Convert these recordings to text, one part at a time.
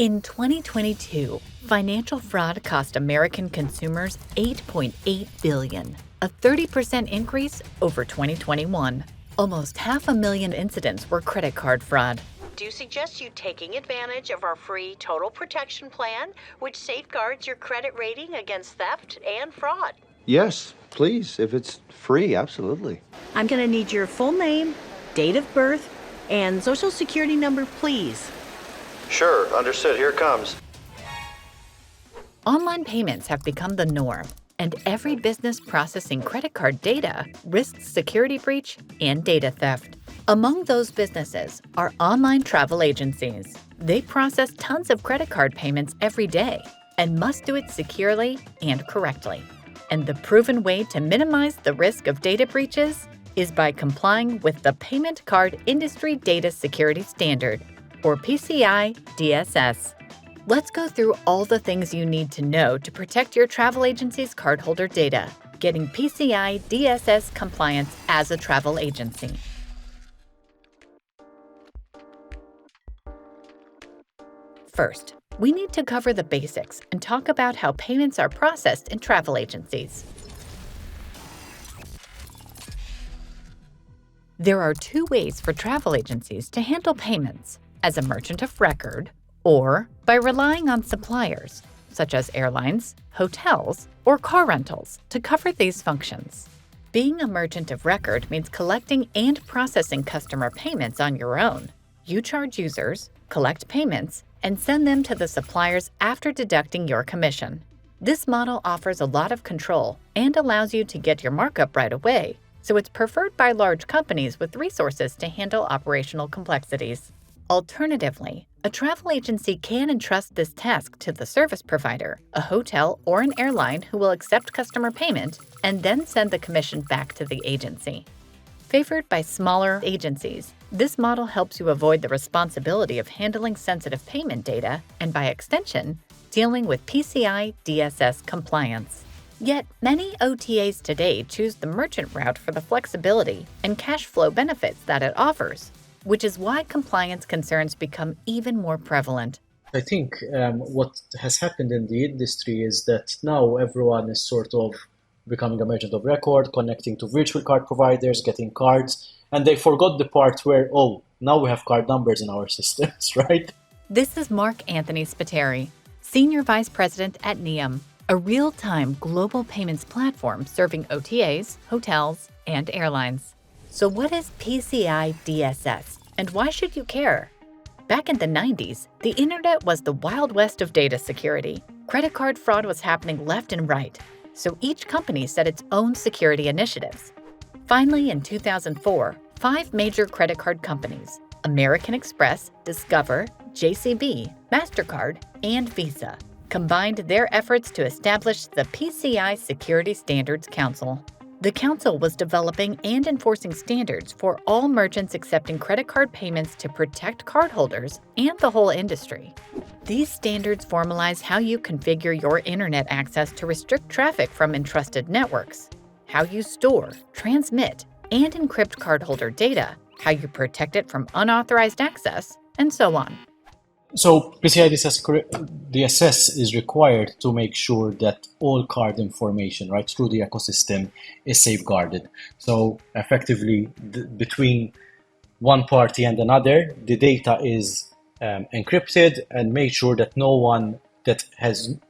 In 2022, financial fraud cost American consumers $8.8 billion, a 30% increase over 2021. Almost 500,000 incidents were credit card fraud. Do suggest you taking advantage of our free Total Protection Plan, which safeguards your credit rating against theft and fraud. Yes, please. If it's free, absolutely. I'm going to need your full name, date of birth, and social security number, please. Sure, understood. Here it comes. Online payments have become the norm, and every business processing credit card data risks security breach and data theft. Among those businesses are online travel agencies. They process tons of credit card payments every day and must do it securely and correctly. And the proven way to minimize the risk of data breaches is by complying with the Payment Card Industry Data Security Standard, or PCI DSS. Let's go through all the things you need to know to protect your travel agency's cardholder data, getting PCI DSS compliance as a travel agency. First, we need to cover the basics and talk about how payments are processed in travel agencies. There are two ways for travel agencies to handle payments: as a merchant of record, or by relying on suppliers, such as airlines, hotels, or car rentals, to cover these functions. Being a merchant of record means collecting and processing customer payments on your own. You charge users, collect payments, and send them to the suppliers after deducting your commission. This model offers a lot of control and allows you to get your markup right away, so it's preferred by large companies with resources to handle operational complexities. Alternatively, a travel agency can entrust this task to the service provider, a hotel or an airline who will accept customer payment and then send the commission back to the agency. Favored by smaller agencies, this model helps you avoid the responsibility of handling sensitive payment data and, by extension, dealing with PCI DSS compliance. Yet, many OTAs today choose the merchant route for the flexibility and cash flow benefits that it offers, which is why compliance concerns become even more prevalent. I think what has happened in the industry is that now everyone is sort of becoming a merchant of record, connecting to virtual card providers, getting cards, and they forgot the part where, now we have card numbers in our systems, right? This is Mark Anthony Spiteri, Senior Vice President at Neum, a real-time global payments platform serving OTAs, hotels, and airlines. So what is PCI DSS, and why should you care? Back in the 90s, the internet was the Wild West of data security. Credit card fraud was happening left and right, so each company set its own security initiatives. Finally, in 2004, 5 major credit card companies, American Express, Discover, JCB, MasterCard, and Visa, combined their efforts to establish the PCI Security Standards Council. The council was developing and enforcing standards for all merchants accepting credit card payments to protect cardholders and the whole industry. These standards formalize how you configure your internet access to restrict traffic from entrusted networks, how you store, transmit, and encrypt cardholder data, how you protect it from unauthorized access, and so on. So PCI DSS is required to make sure that all card information, right, through the ecosystem is safeguarded. So effectively, between one party and another, the data is encrypted and made sure that no one that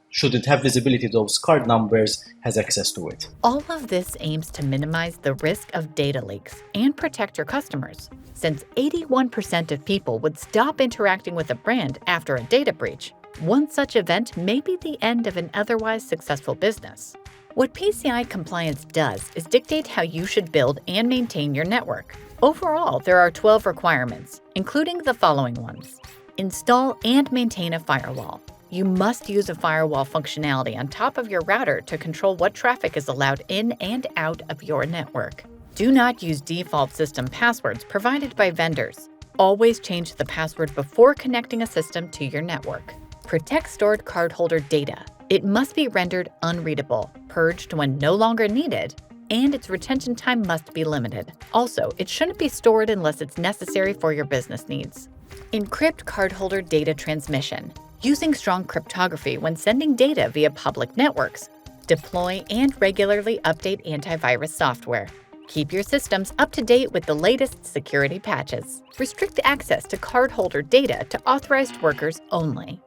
shouldn't have visibility to those card numbers has access to it. All of this aims to minimize the risk of data leaks and protect your customers, since 81% of people would stop interacting with a brand after a data breach. One such event may be the end of an otherwise successful business. What PCI compliance does is dictate how you should build and maintain your network. Overall, there are 12 requirements, including the following ones. Install and maintain a firewall. You must use a firewall functionality on top of your router to control what traffic is allowed in and out of your network. Do not use default system passwords provided by vendors. Always change the password before connecting a system to your network. Protect stored cardholder data. It must be rendered unreadable, purged when no longer needed, and its retention time must be limited. Also, it shouldn't be stored unless it's necessary for your business needs. Encrypt cardholder data transmission. using strong cryptography when sending data via public networks, deploy and regularly update antivirus software. Keep your systems up to date with the latest security patches. Restrict access to cardholder data to authorized workers only.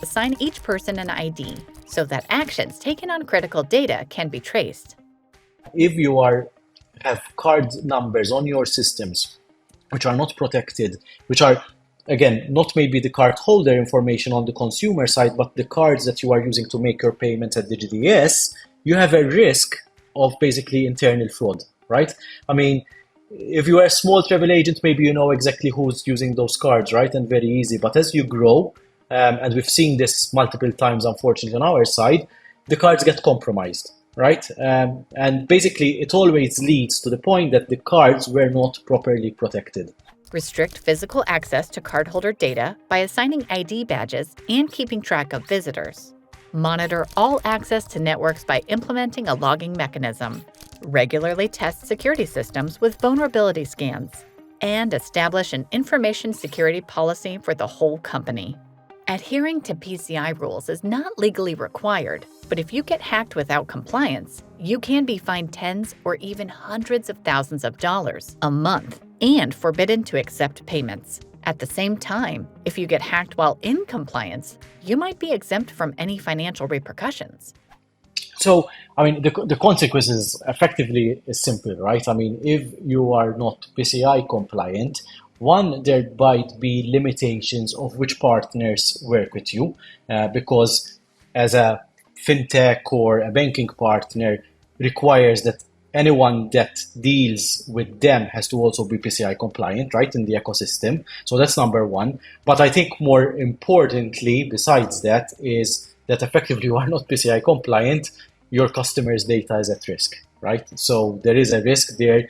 Assign each person an ID so that actions taken on critical data can be traced. If you have card numbers on your systems which are not protected, which are, again, not maybe the card holder information on the consumer side, but the cards that you are using to make your payments at the GDS, you have a risk of basically internal fraud, right? I mean, if you are a small travel agent, maybe you know exactly who's using those cards, right? And very easy. But as you grow, and we've seen this multiple times, unfortunately, on our side, the cards get compromised, right? And basically, it always leads to the point that the cards were not properly protected. Restrict physical access to cardholder data by assigning ID badges and keeping track of visitors. Monitor all access to networks by implementing a logging mechanism. Regularly test security systems with vulnerability scans. And establish an information security policy for the whole company. Adhering to PCI rules is not legally required, but if you get hacked without compliance, you can be fined tens or even hundreds of thousands of dollars a month and forbidden to accept payments. At the same time, if you get hacked while in compliance, you might be exempt from any financial repercussions. So, I mean, the consequences effectively is simple, right? I mean, if you are not PCI compliant, one, there might be limitations of which partners work with you, because as a fintech or a banking partner requires that anyone that deals with them has to also be PCI compliant, right, in the ecosystem. So that's number one. But I think more importantly, besides that, is that effectively you are not PCI compliant, your customers' data is at risk, right? So there is a risk there,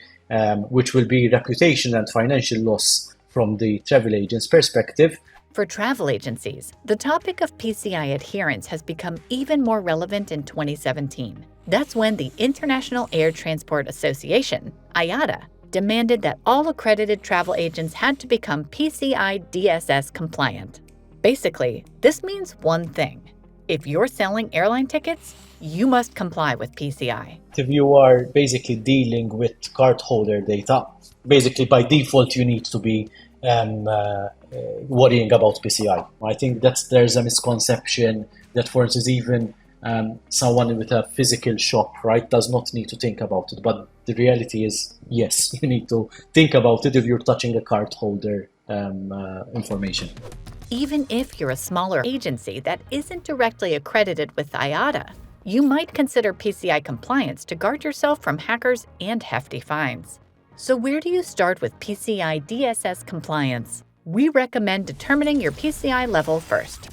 which will be reputation and financial loss from the travel agent's perspective. For travel agencies, the topic of PCI adherence has become even more relevant in 2017. That's when the International Air Transport Association, IATA, demanded that all accredited travel agents had to become PCI DSS compliant. Basically, this means one thing. If you're selling airline tickets, you must comply with PCI. If you are basically dealing with cardholder data, basically by default you need to be worrying about PCI. I think there's a misconception that, for instance, even someone with a physical shop, right, does not need to think about it. But the reality is, yes, you need to think about it if you're touching a cardholder information. Even if you're a smaller agency that isn't directly accredited with IATA, you might consider PCI compliance to guard yourself from hackers and hefty fines. So where do you start with PCI DSS compliance? We recommend determining your PCI level first.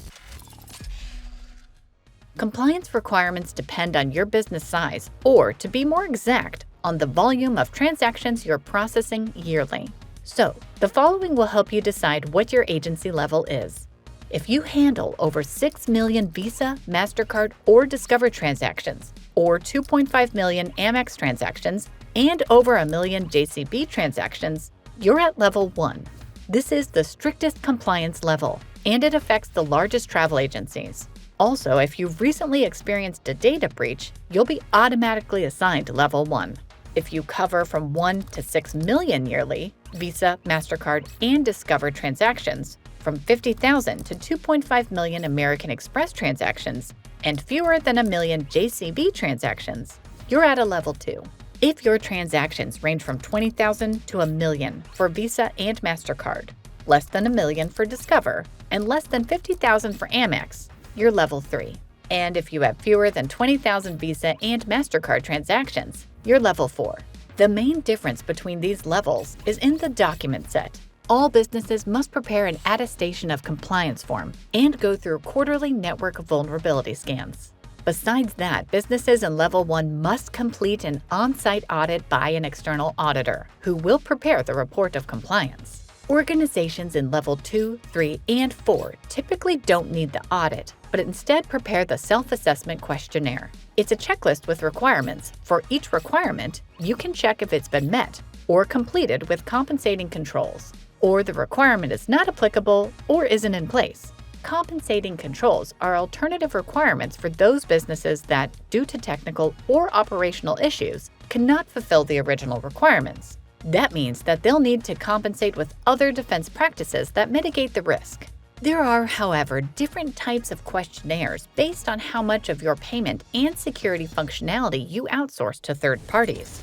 Compliance requirements depend on your business size, or to be more exact, on the volume of transactions you're processing yearly. So, the following will help you decide what your agency level is. If you handle over 6 million Visa, MasterCard, or Discover transactions, or 2.5 million Amex transactions, and over 1 million JCB transactions, you're at level 1. This is the strictest compliance level, and it affects the largest travel agencies. Also, if you've recently experienced a data breach, you'll be automatically assigned to level 1. If you cover from 1 to 6 million yearly, Visa, MasterCard, and Discover transactions, from 50,000 to 2.5 million American Express transactions, and fewer than 1 million JCB transactions, you're at a level 2. If your transactions range from 20,000 to 1 million for Visa and MasterCard, less than 1 million for Discover, and less than 50,000 for Amex, you're level 3. And if you have fewer than 20,000 Visa and MasterCard transactions, you're level 4. The main difference between these levels is in the document set. All businesses must prepare an attestation of compliance form and go through quarterly network vulnerability scans. Besides that, businesses in level 1 must complete an on-site audit by an external auditor, who will prepare the report of compliance. Organizations in level 2, 3, and 4 typically don't need the audit, but instead prepare the self-assessment questionnaire. It's a checklist with requirements. For each requirement, you can check if it's been met or completed with compensating controls, or the requirement is not applicable or isn't in place. Compensating controls are alternative requirements for those businesses that, due to technical or operational issues, cannot fulfill the original requirements. That means that they'll need to compensate with other defense practices that mitigate the risk. There are, however, different types of questionnaires based on how much of your payment and security functionality you outsource to third parties.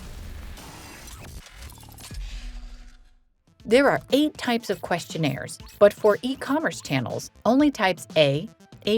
There are 8 types of questionnaires, but for e-commerce channels, only types A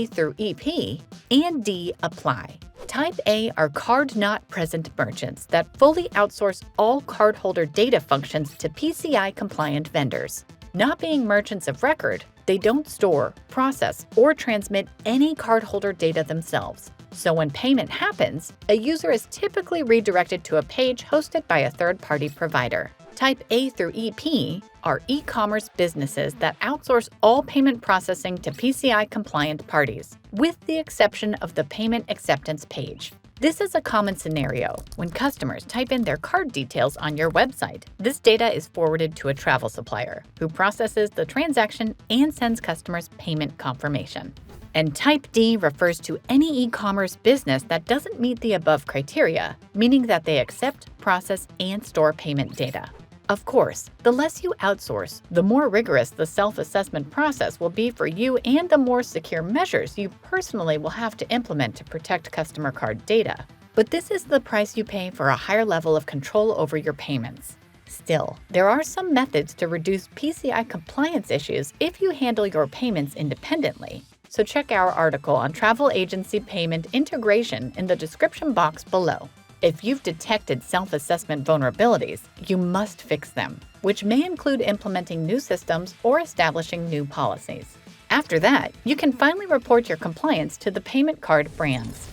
through EP, and D apply. Type A are card-not-present merchants that fully outsource all cardholder data functions to PCI-compliant vendors. Not being merchants of record, they don't store, process, or transmit any cardholder data themselves. So when payment happens, a user is typically redirected to a page hosted by a third-party provider. Type A through EP are e-commerce businesses that outsource all payment processing to PCI-compliant parties, with the exception of the payment acceptance page. This is a common scenario when customers type in their card details on your website. This data is forwarded to a travel supplier, who processes the transaction and sends customers payment confirmation. And Type D refers to any e-commerce business that doesn't meet the above criteria, meaning that they accept, process, and store payment data. Of course, the less you outsource, the more rigorous the self-assessment process will be for you and the more secure measures you personally will have to implement to protect customer card data. But this is the price you pay for a higher level of control over your payments. Still, there are some methods to reduce PCI compliance issues if you handle your payments independently. So check our article on travel agency payment integration in the description box below. If you've detected self-assessment vulnerabilities, you must fix them, which may include implementing new systems or establishing new policies. After that, you can finally report your compliance to the payment card brands.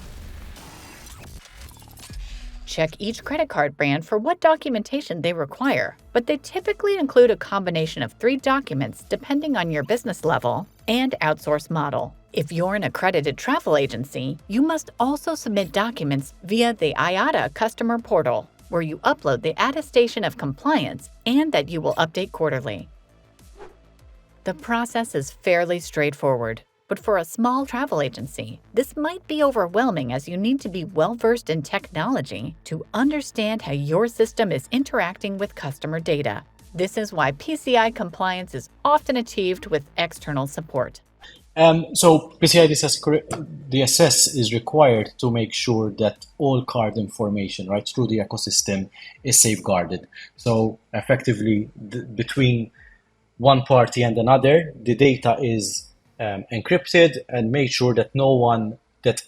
Check each credit card brand for what documentation they require, but they typically include a combination of 3 documents depending on your business level and outsource model. If you're an accredited travel agency, you must also submit documents via the IATA customer portal, where you upload the attestation of compliance and that you will update quarterly. The process is fairly straightforward, but for a small travel agency, this might be overwhelming as you need to be well-versed in technology to understand how your system is interacting with customer data. This is why PCI compliance is often achieved with external support. So PCI DSS is required to make sure that all card information, right, through the ecosystem is safeguarded. So effectively, between one party and another, the data is encrypted and make sure that no one that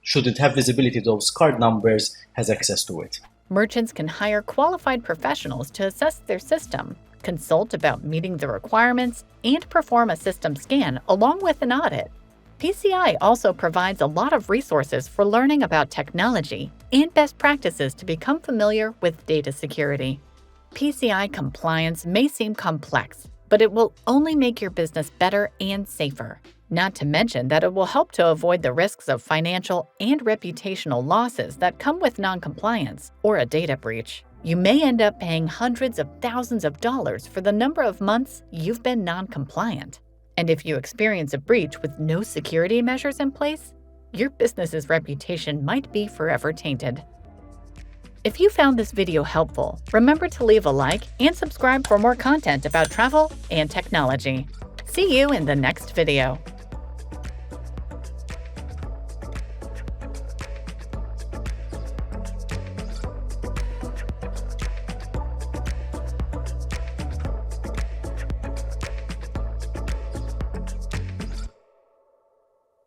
shouldn't have visibility to those card numbers has access to it. Merchants can hire qualified professionals to assess their system, consult about meeting the requirements, and perform a system scan along with an audit. PCI also provides a lot of resources for learning about technology and best practices to become familiar with data security. PCI compliance may seem complex, but it will only make your business better and safer. Not to mention that it will help to avoid the risks of financial and reputational losses that come with non-compliance or a data breach. You may end up paying hundreds of thousands of dollars for the number of months you've been non-compliant. And if you experience a breach with no security measures in place, your business's reputation might be forever tainted. If you found this video helpful, remember to leave a like and subscribe for more content about travel and technology. See you in the next video.